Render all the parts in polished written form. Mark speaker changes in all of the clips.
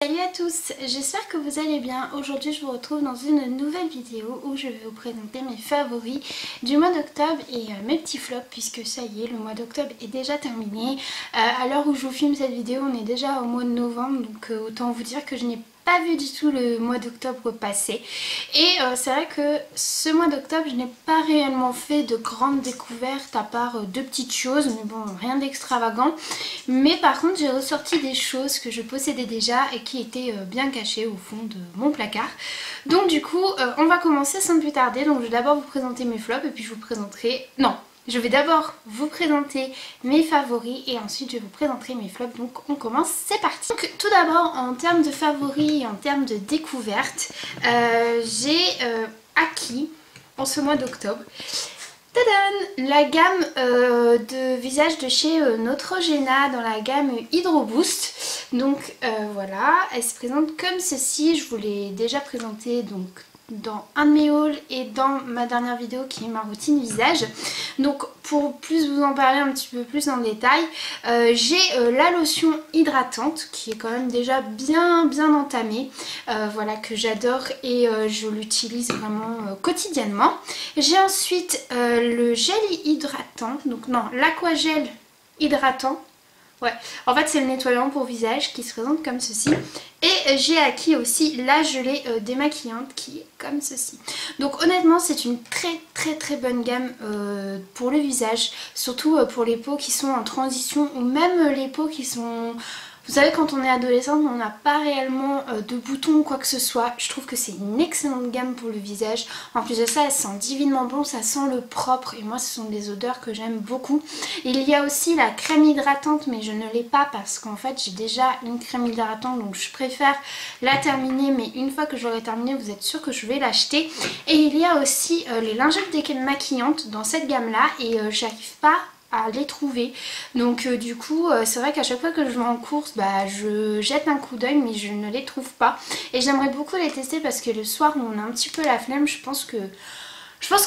Speaker 1: Salut à tous, j'espère que vous allez bien. Aujourd'hui je vous retrouve dans une nouvelle vidéo où je vais vous présenter mes favoris du mois d'octobre et mes petits flops, puisque ça y est, le mois d'octobre est déjà terminé. À l'heure où je vous filme cette vidéo, on est déjà au mois de novembre, donc autant vous dire que je n'ai pas vu du tout le mois d'octobre passer. Et c'est vrai que ce mois d'octobre, je n'ai pas réellement fait de grandes découvertes à part deux petites choses, mais bon, rien d'extravagant. Mais par contre, j'ai ressorti des choses que je possédais déjà et qui étaient bien cachées au fond de mon placard. Donc du coup, on va commencer sans plus tarder. Donc je vais d'abord vous présenter mes flops et puis je vous présenterai... Non, je vais d'abord vous présenter mes favoris et ensuite je vous présenterai mes flops. Donc on commence, c'est parti. Donc tout d'abord, en termes de favoris et en termes de découvertes, j'ai acquis en ce mois d'octobre tadam, la gamme de visage de chez Neutrogena dans la gamme Hydro Boost. Donc voilà, elle se présente comme ceci. Je vous l'ai déjà présentée donc dans un de mes hauls et dans ma dernière vidéo qui est ma routine visage. Donc pour plus vous en parler un petit peu plus en détail, j'ai la lotion hydratante qui est quand même déjà bien entamée, voilà, que j'adore et je l'utilise vraiment quotidiennement. J'ai ensuite le gel hydratant, donc non, l'aquagel hydratant. Ouais, en fait c'est le nettoyant pour visage qui se présente comme ceci. Et j'ai acquis aussi la gelée démaquillante qui est comme ceci. Donc honnêtement c'est une très bonne gamme pour le visage. Surtout pour les peaux qui sont en transition ou même les peaux qui sont... Vous savez, quand on est adolescente, on n'a pas réellement de boutons ou quoi que ce soit. Je trouve que c'est une excellente gamme pour le visage. En plus de ça, elle sent divinement bon, ça sent le propre. Et moi, ce sont des odeurs que j'aime beaucoup. Il y a aussi la crème hydratante, mais je ne l'ai pas parce qu'en fait, j'ai déjà une crème hydratante. Donc je préfère la terminer. Mais une fois que j'aurai terminé, vous êtes sûr que je vais l'acheter. Et il y a aussi les lingettes démaquillantes dans cette gamme-là. Et j'arrive pas à les trouver, donc du coup c'est vrai qu'à chaque fois que je vais en course, bah, je jette un coup d'œil mais je ne les trouve pas et j'aimerais beaucoup les tester parce que le soir où on a un petit peu la flemme, je pense que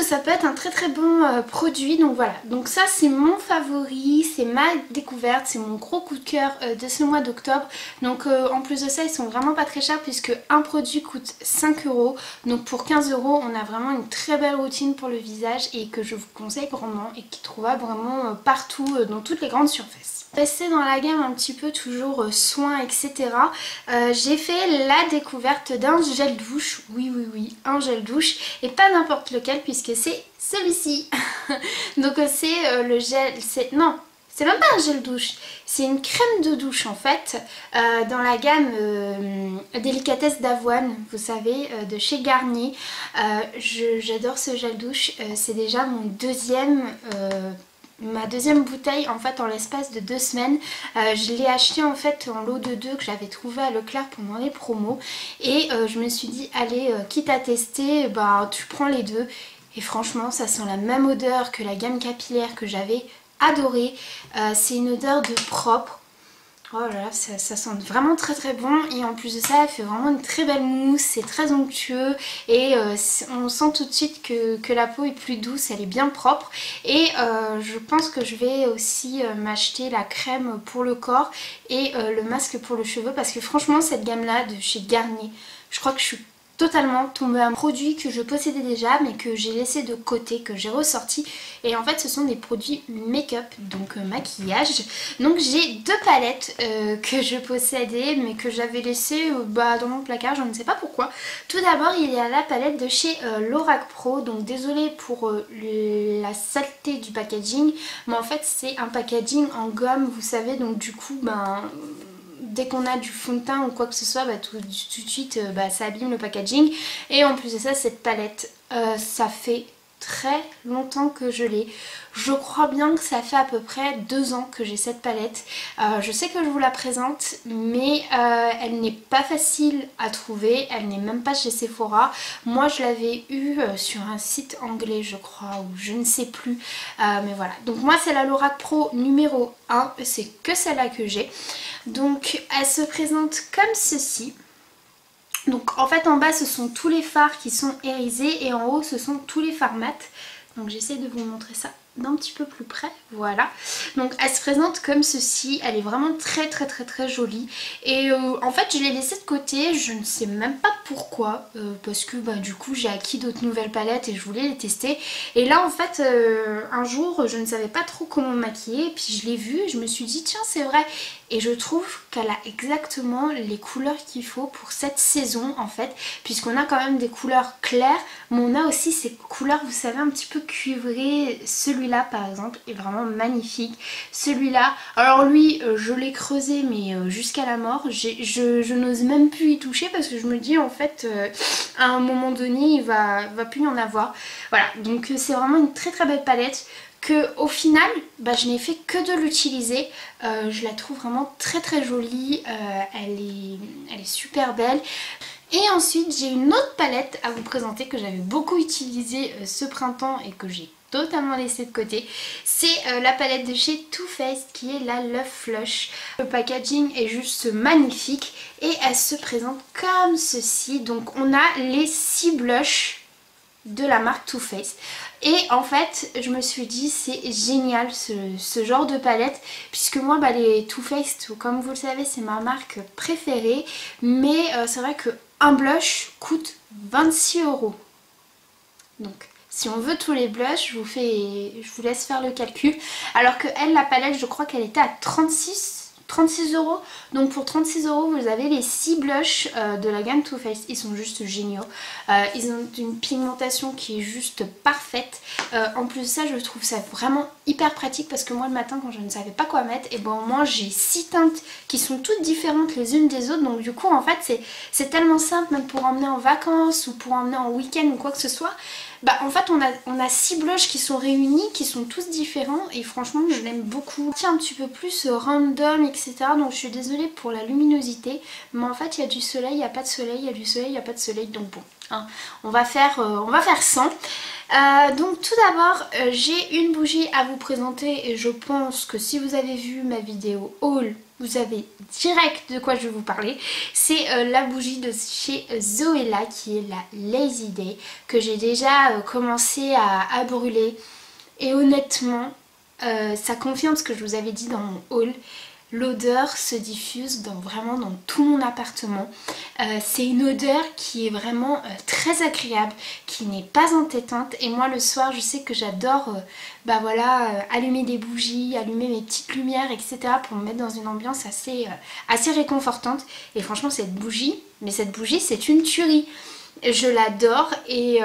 Speaker 1: ça peut être un très bon produit. Donc voilà, donc ça c'est mon favori, c'est ma découverte, c'est mon gros coup de cœur de ce mois d'octobre. Donc en plus de ça, ils sont vraiment pas très chers puisque un produit coûte 5 €. Donc pour 15 €, on a vraiment une très belle routine pour le visage et que je vous conseille grandement et qui est trouvable vraiment partout dans toutes les grandes surfaces. Rester dans la gamme un petit peu toujours soins, etc. J'ai fait la découverte d'un gel douche, oui, un gel douche, et pas n'importe lequel puisque c'est celui-ci. Donc c'est le gel, non, c'est même pas un gel douche, c'est une crème de douche en fait, dans la gamme délicatesse d'avoine, vous savez, de chez Garnier. J'adore ce gel douche, c'est déjà mon ma deuxième bouteille en fait en l'espace de 2 semaines. Je l'ai acheté en fait en lot de 2 que j'avais trouvé à Leclerc pendant les promos et je me suis dit allez, quitte à tester, bah tu prends les deux et franchement ça sent la même odeur que la gamme capillaire que j'avais adorée. C'est une odeur de propre. Oh là là, ça sent vraiment très bon et en plus de ça, elle fait vraiment une très belle mousse, c'est très onctueux et on sent tout de suite que la peau est plus douce, elle est bien propre et je pense que je vais aussi m'acheter la crème pour le corps et le masque pour le cheveu parce que franchement cette gamme là de chez Garnier, je crois que je suis totalement tombée à un produit que je possédais déjà mais que j'ai laissé de côté, que j'ai ressorti et en fait ce sont des produits make-up, donc maquillage. Donc j'ai 2 palettes que je possédais mais que j'avais laissé dans mon placard, je ne sais pas pourquoi. Tout d'abord il y a la palette de chez Lorac Pro, donc désolée pour la saleté du packaging mais en fait c'est un packaging en gomme, vous savez, donc du coup dès qu'on a du fond de teint ou quoi que ce soit, tout de suite ça abîme le packaging. Et en plus de ça, cette palette, ça fait très longtemps que je l'ai. Je crois bien que ça fait à peu près 2 ans que j'ai cette palette. Je sais que je vous la présente, mais elle n'est pas facile à trouver. Elle n'est même pas chez Sephora. Moi, je l'avais eue sur un site anglais, je crois, ou je ne sais plus. Mais voilà. Donc moi, c'est la Lorac Pro numéro 1. C'est que celle-là que j'ai. Donc, elle se présente comme ceci. Donc en fait en bas ce sont tous les fards qui sont irisés et en haut ce sont tous les fards mat. Donc j'essaie de vous montrer ça d'un petit peu plus près, voilà. Donc elle se présente comme ceci, elle est vraiment très jolie et en fait je l'ai laissée de côté, je ne sais même pas pourquoi, parce que bah, du coup j'ai acquis d'autres nouvelles palettes et je voulais les tester. Et là en fait un jour je ne savais pas trop comment me maquiller et puis je l'ai vue et je me suis dit tiens c'est vrai. Et je trouve qu'elle a exactement les couleurs qu'il faut pour cette saison en fait, puisqu'on a quand même des couleurs claires, mais on a aussi ces couleurs, vous savez, un petit peu cuivrées. Celui-là par exemple est vraiment magnifique. Celui-là, alors lui je l'ai creusé mais jusqu'à la mort, je n'ose même plus y toucher parce que je me dis en fait à un moment donné il va plus y en avoir. Voilà, donc c'est vraiment une très belle palette que au final bah, je n'ai fait que de l'utiliser. Je la trouve vraiment très jolie, elle est super belle. Et ensuite j'ai une autre palette à vous présenter que j'avais beaucoup utilisée ce printemps et que j'ai totalement laissée de côté. C'est la palette de chez Too Faced qui est la Love Flush. Le packaging est juste magnifique et elle se présente comme ceci. Donc on a les 6 blushs de la marque Too Faced. Et en fait je me suis dit c'est génial ce genre de palette, puisque moi bah, les Too Faced comme vous le savez c'est ma marque préférée, mais c'est vrai que un blush coûte 26 €. Donc si on veut tous les blushs, je vous laisse faire le calcul. Alors que elle, la palette, je crois qu'elle était à 36 €. Donc pour 36 € vous avez les 6 blushs de la gamme Too Faced. Ils sont juste géniaux. Ils ont une pigmentation qui est juste parfaite. En plus de ça je trouve ça vraiment hyper pratique parce que moi le matin quand je ne savais pas quoi mettre, et ben au moins j'ai 6 teintes qui sont toutes différentes les unes des autres. Donc du coup en fait c'est tellement simple, même pour emmener en vacances ou pour emmener en week-end ou quoi que ce soit. Bah en fait on a 6 blushs qui sont réunis, qui sont tous différents et franchement je l'aime beaucoup. C'est un petit peu plus random etc, donc je suis désolée pour la luminosité, mais en fait il y a du soleil, il n'y a pas de soleil, il y a du soleil, il n'y a pas de soleil, donc bon hein, on va faire sans. Donc tout d'abord j'ai une bougie à vous présenter et je pense que si vous avez vu ma vidéo haul vous savez direct de quoi je vais vous parler. C'est la bougie de chez Zoella qui est la Lazy Day que j'ai déjà commencé à brûler et honnêtement ça confirme ce que je vous avais dit dans mon haul. L'odeur se diffuse vraiment dans tout mon appartement. C'est une odeur qui est vraiment très agréable, qui n'est pas entêtante. Et moi le soir je sais que j'adore bah voilà, allumer des bougies, allumer mes petites lumières etc. pour me mettre dans une ambiance assez réconfortante. Et franchement cette bougie c'est une tuerie. Je l'adore et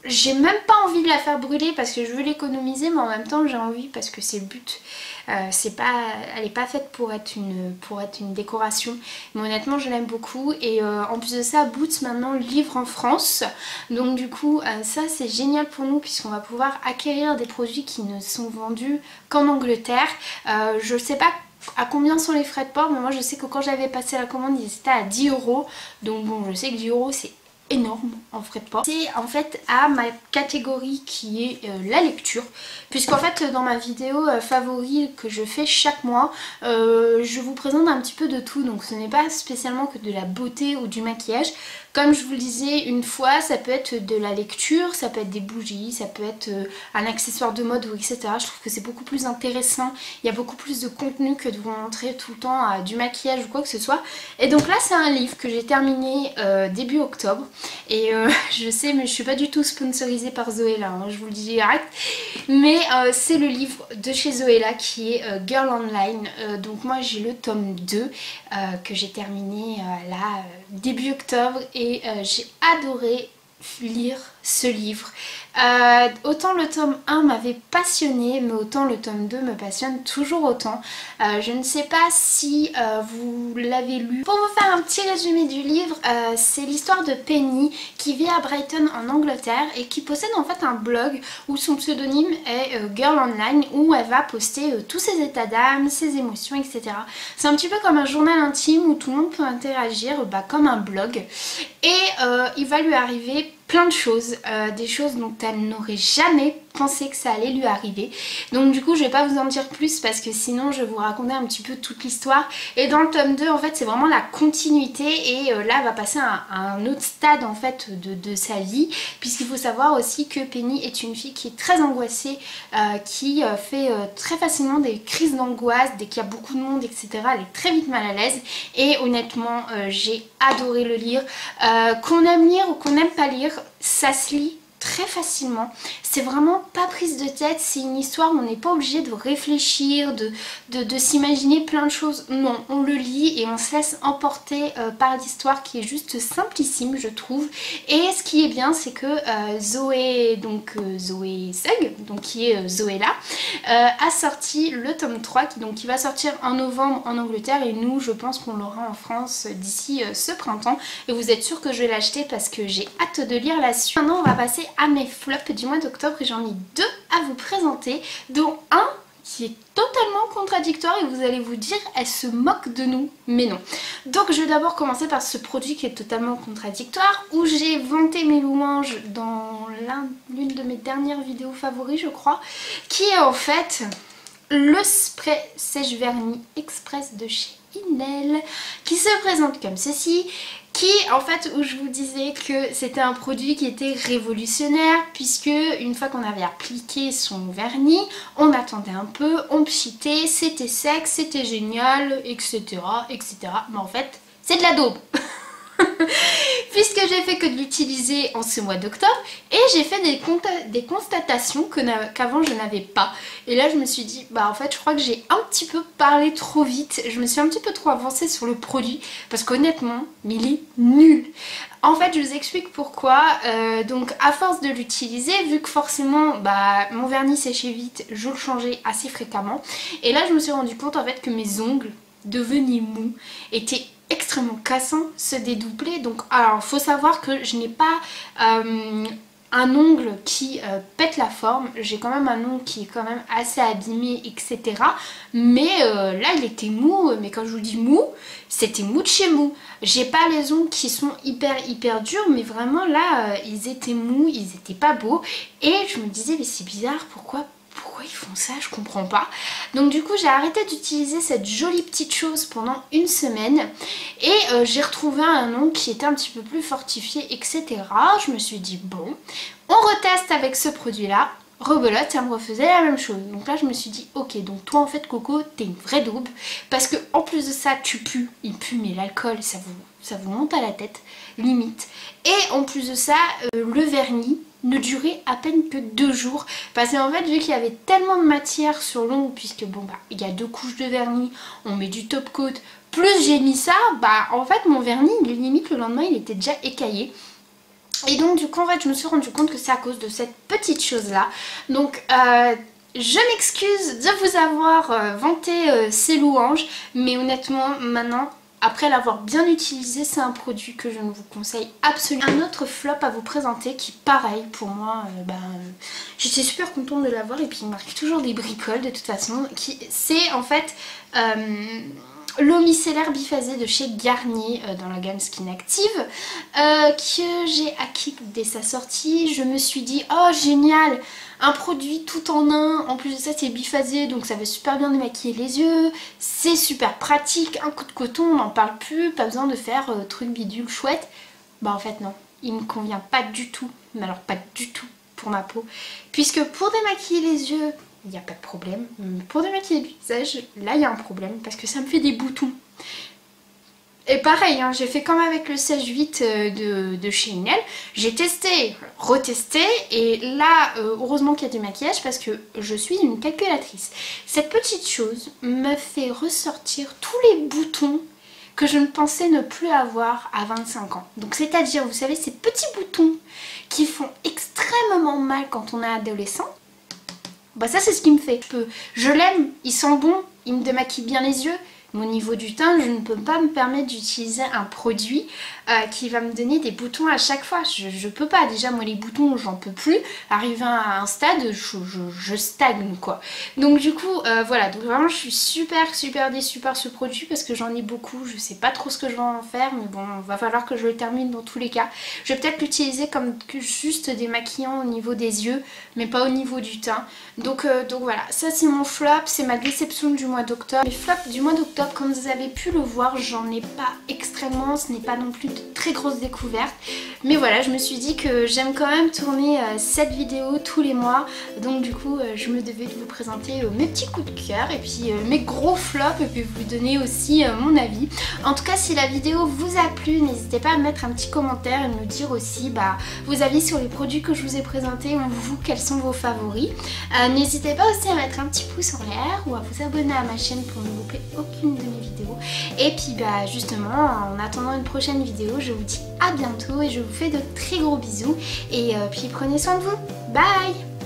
Speaker 1: j'ai même pas envie de la faire brûler parce que je veux l'économiser, mais en même temps j'ai envie parce que c'est le but. Elle n'est pas faite pour être une décoration, mais honnêtement je l'aime beaucoup. Et en plus de ça, Boots maintenant livre en France, donc du coup ça c'est génial pour nous puisqu'on va pouvoir acquérir des produits qui ne sont vendus qu'en Angleterre. Je sais pas à combien sont les frais de port, mais moi je sais que quand j'avais passé la commande ils étaient à 10 €, donc bon je sais que 10 € c'est énorme en frais de port. C'est en fait à ma catégorie qui est la lecture, puisqu'en fait dans ma vidéo favori que je fais chaque mois je vous présente un petit peu de tout, donc ce n'est pas spécialement que de la beauté ou du maquillage. Comme je vous le disais une fois, ça peut être de la lecture, ça peut être des bougies, ça peut être un accessoire de mode ou etc. Je trouve que c'est beaucoup plus intéressant, il y a beaucoup plus de contenu que de vous montrer tout le temps du maquillage ou quoi que ce soit. Et donc là c'est un livre que j'ai terminé début octobre. Et je sais mais je suis pas du tout sponsorisée par Zoella, hein, je vous le dis direct. Mais c'est le livre de chez Zoella qui est Girl Online. Donc moi j'ai le tome 2 que j'ai terminé là début octobre. Et j'ai adoré lire ce livre. Autant le tome 1 m'avait passionné, mais autant le tome 2 me passionne toujours autant. Je ne sais pas si vous l'avez lu. Pour vous faire un petit résumé du livre, c'est l'histoire de Penny qui vit à Brighton en Angleterre et qui possède en fait un blog où son pseudonyme est Girl Online, où elle va poster tous ses états d'âme, ses émotions, etc. C'est un petit peu comme un journal intime où tout le monde peut interagir comme un blog. Et il va lui arriver plein de choses, des choses dont elle n'aurait jamais pensais que ça allait lui arriver. Donc du coup je vais pas vous en dire plus parce que sinon je vais vous raconter un petit peu toute l'histoire. Et dans le tome 2 en fait c'est vraiment la continuité et là elle va passer à un autre stade en fait de sa vie, puisqu'il faut savoir aussi que Penny est une fille qui est très angoissée, qui fait très facilement des crises d'angoisse dès qu'il y a beaucoup de monde, etc. Elle est très vite mal à l'aise et honnêtement j'ai adoré le lire. Qu'on aime lire ou qu'on n'aime pas lire, ça se lit très facilement. C'est vraiment pas prise de tête, c'est une histoire où on n'est pas obligé de réfléchir, de s'imaginer plein de choses. Non, on le lit et on se laisse emporter par l'histoire qui est juste simplissime je trouve. Et ce qui est bien c'est que Zoé Sugg, donc qui est Zoé là, a sorti le tome 3 qui va sortir en novembre en Angleterre et nous je pense qu'on l'aura en France d'ici ce printemps. Et vous êtes sûr que je vais l'acheter parce que j'ai hâte de lire la suite. Maintenant on va passer à mes flops du mois d'octobre et j'en ai deux à vous présenter, dont un qui est totalement contradictoire et vous allez vous dire elle se moque de nous, mais non. Donc je vais d'abord commencer par ce produit qui est totalement contradictoire, où j'ai vanté mes louanges dans l'une de mes dernières vidéos favoris je crois, qui est en fait le spray sèche-vernis express de chez Inel, qui se présente comme ceci, qui en fait où je vous disais que c'était un produit qui était révolutionnaire puisque une fois qu'on avait appliqué son vernis, on attendait un peu, on pchitait, c'était sec, c'était génial, etc. etc. Mais en fait c'est de la daube. Puisque j'ai fait que de l'utiliser en ce mois d'octobre et j'ai fait des constatations qu'avant je n'avais pas. Et là je me suis dit bah en fait je crois que j'ai un petit peu parlé trop vite, je me suis un petit peu trop avancée sur le produit parce qu'honnêtement mais il est nul. En fait je vous explique pourquoi. Donc à force de l'utiliser, vu que forcément bah, mon vernis séchait vite, je le changeais assez fréquemment et là je me suis rendu compte en fait que mes ongles devenus mous étaient extrêmement cassant, se dédoubler. Donc alors faut savoir que je n'ai pas un ongle qui pète la forme, j'ai quand même un ongle qui est quand même assez abîmé, etc. Mais là il était mou, mais quand je vous dis mou, c'était mou de chez mou. J'ai pas les ongles qui sont hyper durs, mais vraiment là ils étaient mous, ils étaient pas beaux et je me disais mais c'est bizarre, pourquoi ils font ça, je comprends pas. Donc du coup j'ai arrêté d'utiliser cette jolie petite chose pendant une semaine et j'ai retrouvé un ongle qui était un petit peu plus fortifié, etc. Je me suis dit bon, on reteste avec ce produit là. Rebelote, ça me refaisait la même chose. Donc là je me suis dit ok, donc toi en fait Coco t'es une vraie daube parce que en plus de ça tu pues, il pue mais l'alcool ça vous monte à la tête limite. Et en plus de ça le vernis ne durait à peine que 2 jours parce qu'en fait vu qu'il y avait tellement de matière sur l'ongle, puisque bon bah il y a 2 couches de vernis, on met du top coat, plus j'ai mis ça, bah en fait mon vernis limite le lendemain il était déjà écaillé. Et donc du coup en fait je me suis rendu compte que c'est à cause de cette petite chose là. Donc je m'excuse de vous avoir vanté ces louanges, mais honnêtement maintenant après l'avoir bien utilisé, c'est un produit que je ne vous conseille absolument. Un autre flop à vous présenter qui pareil pour moi, j'étais super contente de l'avoir et puis il marque toujours des bricoles de toute façon. C'est en fait l'eau micellaire biphasée de chez Garnier dans la gamme Skin Active que j'ai acquis dès sa sortie. Je me suis dit oh génial, un produit tout en un, en plus de ça c'est biphasé donc ça va super bien démaquiller les yeux, c'est super pratique, un coup de coton on n'en parle plus, pas besoin de faire truc bidule chouette. Bah en fait non, il me convient pas du tout, mais alors pas du tout pour ma peau, puisque pour démaquiller les yeux il n'y a pas de problème, mais pour démaquiller le visage là il y a un problème parce que ça me fait des boutons. Et pareil, hein, j'ai fait comme avec le sèche vite de chez Inel. J'ai testé, retesté et là, heureusement qu'il y a du maquillage parce que je suis une calculatrice. Cette petite chose me fait ressortir tous les boutons que je ne pensais ne plus avoir à 25 ans. Donc c'est-à-dire, vous savez, ces petits boutons qui font extrêmement mal quand on est adolescent. Bah ça c'est ce qui me fait. Je l'aime, il sent bon, il me démaquille bien les yeux. mon niveau du teint, je ne peux pas me permettre d'utiliser un produit qui va me donner des boutons à chaque fois. Je peux pas, déjà moi les boutons j'en peux plus, arrivé à un stade je stagne quoi. Donc du coup voilà, donc vraiment je suis super déçue par ce produit parce que j'en ai beaucoup, je sais pas trop ce que je vais en faire, mais bon va falloir que je le termine dans tous les cas. Je vais peut-être l'utiliser comme juste démaquillant au niveau des yeux, mais pas au niveau du teint. Donc voilà, ça c'est mon flop, c'est ma déception du mois d'octobre. Les flops du mois d'octobre, comme vous avez pu le voir, j'en ai pas extrêmement, ce n'est pas non plus de très grosses découvertes. Mais voilà, je me suis dit que j'aime quand même tourner cette vidéo tous les mois. Donc du coup, je me devais de vous présenter mes petits coups de cœur et puis mes gros flops et puis vous donner aussi mon avis. En tout cas, si la vidéo vous a plu, n'hésitez pas à mettre un petit commentaire et me dire aussi vos avis sur les produits que je vous ai présentés ou vous, quels sont vos favoris. N'hésitez pas aussi à mettre un petit pouce en l'air ou à vous abonner à ma chaîne pour ne louper aucune de mes vidéos. Et puis justement, en attendant une prochaine vidéo, je vous dis à bientôt et je vous fais de très gros bisous. Et puis prenez soin de vous. Bye!